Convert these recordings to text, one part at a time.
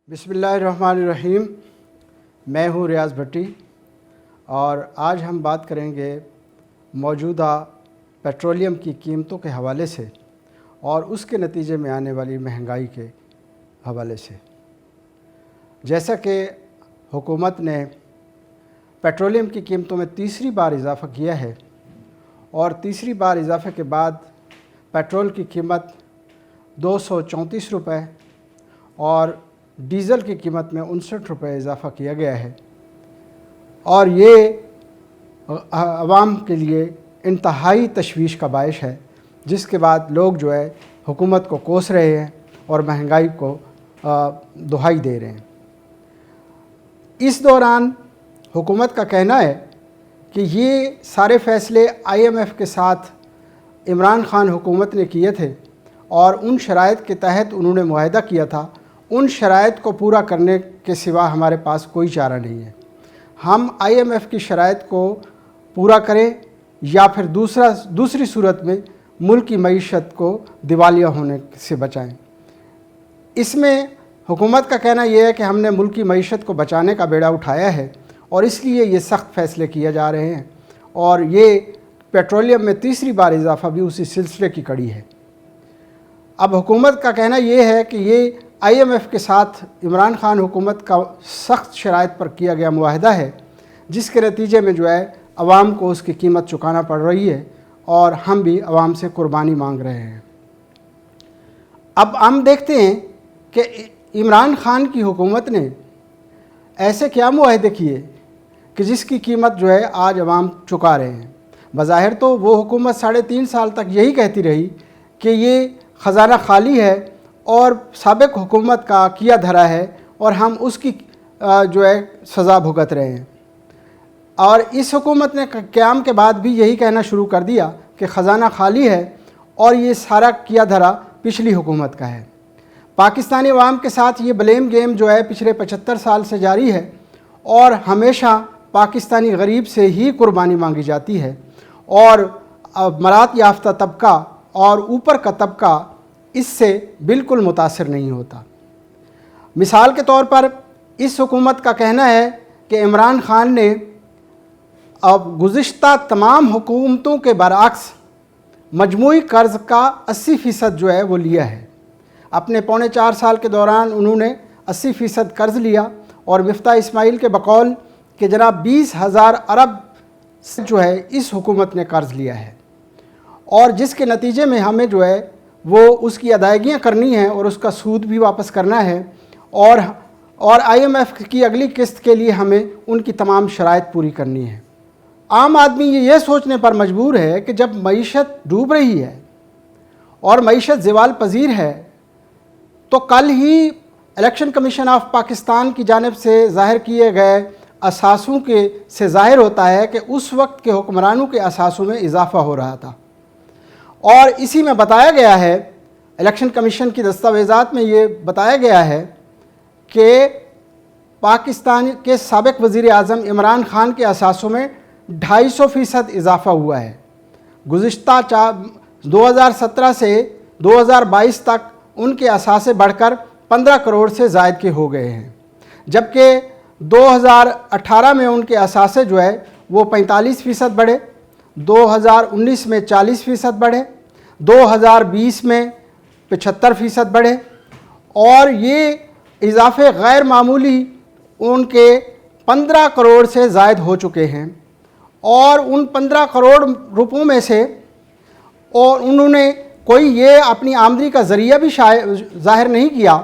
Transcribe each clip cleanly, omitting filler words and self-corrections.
बिस्मिल्लाहिर्रहमानिर्रहीम। मैं हूँ रियाज़ भट्टी और आज हम बात करेंगे मौजूदा पेट्रोलियम की कीमतों के हवाले से और उसके नतीजे में आने वाली महंगाई के हवाले से। जैसा कि हुकूमत ने पेट्रोलियम की कीमतों में तीसरी बार इजाफ़ा किया है और तीसरी बार इजाफ़े के बाद पेट्रोल की कीमत 234 रुपये और डीज़ल की कीमत में 59 रुपये इजाफ़ा किया गया है और ये अवाम के लिए इंतहाई तशवीश का बायस है, जिसके बाद लोग जो है हुकूमत को कोस रहे हैं और महंगाई को दुहाई दे रहे हैं। इस दौरान हुकूमत का कहना है कि ये सारे फ़ैसले IMF के साथ इमरान ख़ान हुकूमत ने किए थे और उन शराइत के तहत उन्होंने मुआहदा किया था। उन शराइत को पूरा करने के सिवा हमारे पास कोई चारा नहीं है। हम IMF की शराइत को पूरा करें या फिर दूसरी सूरत में मुल्क की मईशत को दिवालिया होने से बचाएं। इसमें हुकूमत का कहना यह है कि हमने मुल्क की मईशत को बचाने का बेड़ा उठाया है और इसलिए ये सख्त फ़ैसले किए जा रहे हैं और ये पेट्रोलियम में तीसरी बार इजाफ़ा भी उसी सिलसिले की कड़ी है। अब हुकूमत का कहना यह है कि ये IMF के साथ इमरान ख़ान हुकूमत का सख्त शराइत पर किया गया मुआहदा है, जिसके नतीजे में जो है अवाम को उसकी कीमत चुकाना पड़ रही है और हम भी अवाम से कुर्बानी मांग रहे हैं। अब हम देखते हैं कि इमरान ख़ान की हुकूमत ने ऐसे क्या मुआहदे किए कि जिसकी कीमत जो है आज अवाम चुका रहे हैं। बज़ाहिर तो वो हुकूमत 3.5 साल तक यही कहती रही कि ये ख़ज़ाना खाली है और साबिक़ हुकूमत का किया धरा है और हम उसकी जो है सज़ा भुगत रहे हैं। और इस हुकूमत ने क़याम के बाद भी यही कहना शुरू कर दिया कि ख़ज़ाना खाली है और ये सारा किया धरा पिछली हुकूमत का है। पाकिस्तानी अवाम के साथ ये ब्लेम गेम जो है पिछले 75 साल से जारी है और हमेशा पाकिस्तानी गरीब से ही कुर्बानी मांगी जाती है और मरात याफ्ता तबका और ऊपर का तबका इससे बिल्कुल मुतासिर नहीं होता। मिसाल के तौर पर इस हुकूमत का कहना है कि इमरान ख़ान ने अब गुज़िश्ता तमाम हुकूमतों के बरअक्स मजमूई कर्ज़ का 80% जो है वो लिया है। अपने 4.25 साल के दौरान उन्होंने 80% कर्ज़ लिया और मिफ्ता इस्माइल के बकौल कि जनाब 20,000 अरब जो है इस हुकूमत ने कर्ज़ लिया है और जिसके नतीजे में हमें जो है वो उसकी अदायगियाँ करनी है और उसका सूद भी वापस करना है और IMF की अगली किस्त के लिए हमें उनकी तमाम शराइत पूरी करनी है। आम आदमी ये सोचने पर मजबूर है कि जब मईशत डूब रही है और मईशत ज़वाल पजीर है तो कल ही इलेक्शन कमीशन ऑफ पाकिस्तान की जानिब से ज़ाहिर किए गए असासों के से ज़ाहिर होता है कि उस वक्त के हुक्मरानों के असासों में इजाफ़ा हो रहा था और इसी में बताया गया है, इलेक्शन कमीशन की दस्तावेज़ात में ये बताया गया है कि पाकिस्तान के साबिक़ वज़ीर आज़म इमरान ख़ान के असासों में 250% इजाफ़ा हुआ है। गुज़िश्ता 2017 से 2022 तक उनके असासे बढ़कर 15 करोड़ से ज़ायद के हो गए हैं, जबकि 2018 में उनके असासे जो है वो 45% बढ़े, 2019 में 40% बढ़े, 2020 में 75% बढ़े और ये इजाफ़े गैर मामूली उनके 15 करोड़ से ज़ायद हो चुके हैं और उन 15 करोड़ रुपयों में से और उन्होंने कोई ये अपनी आमदनी का ज़रिया भी ज़ाहिर नहीं किया।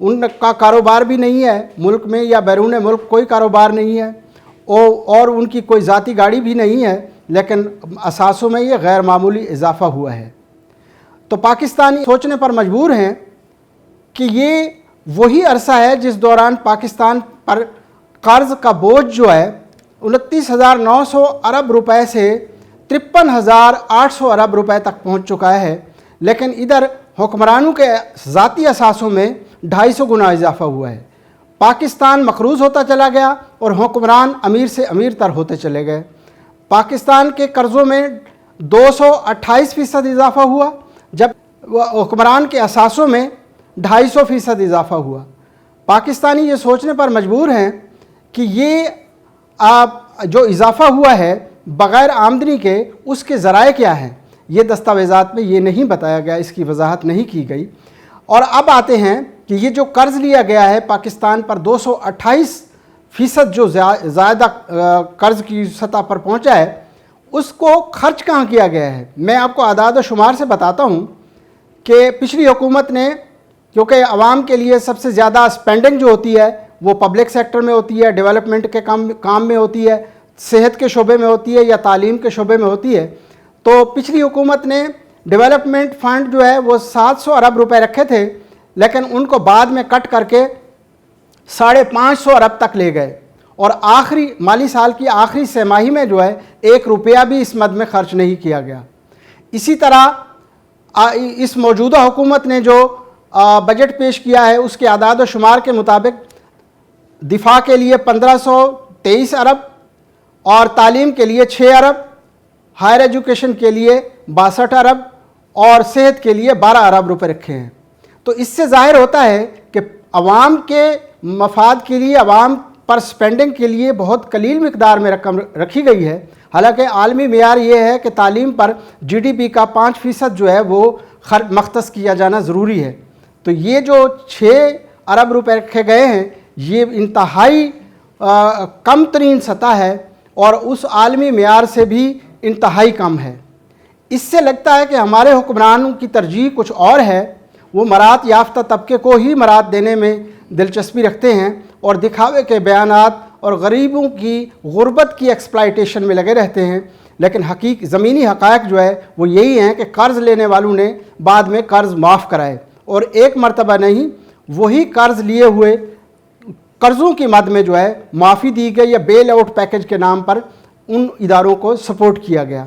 उनका कारोबार भी नहीं है, मुल्क में या बैरून मुल्क कोई कारोबार नहीं है और उनकी कोई ज़ाती गाड़ी भी नहीं है, लेकिन असासों में ये गैर मामूली इजाफ़ा हुआ है। तो पाकिस्तानी सोचने पर मजबूर हैं कि ये वही अरसा है जिस दौरान पाकिस्तान पर कर्ज़ का बोझ जो है 29,900 अरब रुपए से 53,800 अरब रुपए तक पहुंच चुका है, लेकिन इधर हुक्मरानों के ज़ाती असासों में 250 गुना इजाफ़ा हुआ है। पाकिस्तान मकरूज़ होता चला गया और हुक्मरान अमीर से अमीर तर होते चले गए। पाकिस्तान के कर्ज़ों में 228% इजाफ़ा हुआ, जब हुक्मरान के असासों में 250% इजाफ़ा हुआ। پاکستانی یہ سوچنے پر مجبور ہیں کہ یہ جو اضافہ ہوا ہے بغیر آمدنی کے اس کے ذرائع کیا ہیں، یہ دستاویزات میں یہ نہیں بتایا گیا، اس کی وضاحت نہیں کی گئی۔ اور اب آتے ہیں کہ یہ جو قرض لیا گیا ہے پاکستان پر 228% جو زائدہ قرض کی سطح پر پہنچا ہے، اس کو خرچ کہاں کیا گیا ہے۔ میں آپ کو اعداد و شمار سے بتاتا ہوں کہ پچھلی حکومت نے، کیونکہ عوام کے لیے سب سے زیادہ اسپینڈنگ جو ہوتی ہے وہ پبلک سیکٹر میں ہوتی ہے، ڈیولپمنٹ کے کام میں ہوتی ہے، صحت کے شعبے میں ہوتی ہے یا تعلیم کے شعبے میں ہوتی ہے، تو پچھلی حکومت نے ڈیولپمنٹ فنڈ جو ہے وہ 700 ارب روپے رکھے تھے، لیکن ان کو بعد میں کٹ کر کے 550 ارب تک لے گئے، اور آخری مالی سال کی آخری سہ ماہی میں جو ہے 1 روپیہ بھی اس مد میں خرچ نہیں کیا گیا۔ اسی طرح اس موجودہ حکومت نے جو بجٹ پیش کیا ہے اس کے اعداد و شمار کے مطابق دفاع کے لیے 1523 ارب اور تعلیم کے لیے 6 ارب، ہائر ایجوکیشن کے لیے 62 ارب اور صحت کے لیے 12 ارب روپے رکھے ہیں۔ تو اس سے ظاہر ہوتا ہے کہ عوام کے مفاد کے لیے، عوام پر سپینڈنگ کے لیے بہت قلیل مقدار میں رقم رکھی گئی ہے، حالانکہ عالمی معیار یہ ہے کہ تعلیم پر GDP کا 5% جو ہے وہ مختص کیا جانا ضروری ہے۔ تو یہ جو 6 ارب روپے رکھے گئے ہیں یہ انتہائی کم ترین سطح ہے اور اس عالمی معیار سے بھی انتہائی کم ہے۔ اس سے لگتا ہے کہ ہمارے حکمرانوں کی ترجیح کچھ اور ہے، وہ مراعات یافتہ طبقے کو ہی مراعات دینے میں دلچسپی رکھتے ہیں اور دکھاوے کے بیانات اور غریبوں کی غربت کی ایکسپلائٹیشن میں لگے رہتے ہیں، لیکن زمینی حقائق جو ہے وہ یہی ہیں کہ قرض لینے والوں نے بعد میں قرض معاف کرائے، اور ایک مرتبہ نہیں، وہی قرض لیے ہوئے قرضوں کی مد میں جو ہے معافی دی گئی یا بیل آؤٹ پیکج کے نام پر ان اداروں کو سپورٹ کیا گیا۔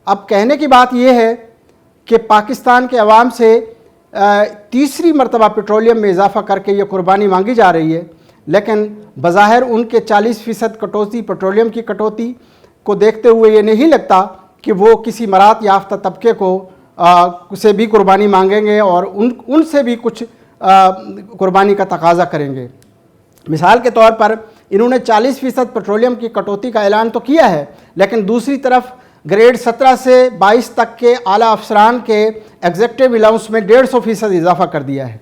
اب کہنے کی بات یہ ہے کہ پاکستان کے عوام سے تیسری مرتبہ پیٹرولیم میں اضافہ کر کے یہ قربانی مانگی جا رہی ہے، لیکن بظاہر ان کے 40% کٹوتی، پیٹرولیم کی کٹوتی کو دیکھتے ہوئے یہ نہیں لگتا کہ وہ کسی مراعات یافتہ طبقے کو سے بھی قربانی مانگیں گے اور ان سے بھی کچھ قربانی کا تقاضا کریں گے۔ مثال کے طور پر انہوں نے 40% پیٹرولیم کی کٹوتی کا اعلان تو کیا ہے، لیکن دوسری طرف گریڈ 17 سے 22 تک کے اعلیٰ افسران کے ایگزیکٹو الاؤنس میں 150% اضافہ کر دیا ہے۔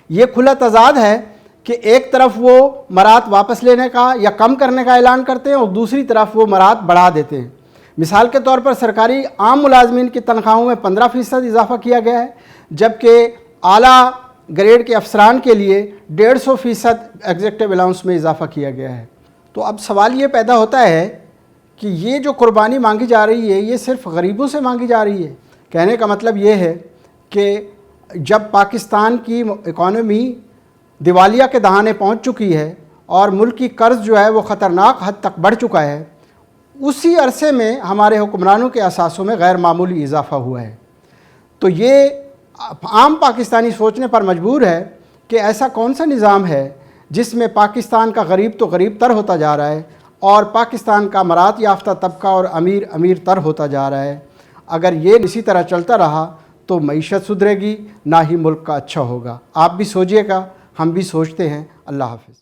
یہ کھلا تضاد ہے کہ ایک طرف وہ مراعات واپس لینے کا یا کم کرنے کا اعلان کرتے ہیں اور دوسری طرف وہ مراعات بڑھا دیتے ہیں۔ مثال کے طور پر سرکاری عام ملازمین کی تنخواہوں میں 15% اضافہ کیا گیا ہے، جبکہ اعلیٰ گریڈ کے افسران کے لیے 150% ایگزیکٹو الاؤنس میں اضافہ کیا گیا ہے۔ تو اب سوال یہ پیدا ہوتا ہے کہ یہ جو قربانی مانگی جا رہی ہے یہ صرف غریبوں سے مانگی جا رہی ہے۔ کہنے کا مطلب یہ ہے کہ جب پاکستان کی اکانومی دیوالیہ کے دہانے پہنچ چکی ہے اور ملک کی قرض جو ہے وہ خطرناک حد تک بڑھ چکا ہے، اسی عرصے میں ہمارے حکمرانوں کے اثاثوں میں غیر معمولی اضافہ ہوا ہے۔ تو یہ عام پاکستانی سوچنے پر مجبور ہے کہ ایسا کون سا نظام ہے جس میں پاکستان کا غریب تو غریب تر ہوتا جا رہا ہے اور پاکستان کا مراعات یافتہ طبقہ اور امیر امیر تر ہوتا جا رہا ہے۔ اگر یہ اسی طرح چلتا رہا تو معیشت سدھرے گی، نہ ہی ملک کا اچھا ہوگا۔ آپ بھی سوچیے گا، ہم بھی سوچتے ہیں۔ اللہ حافظ۔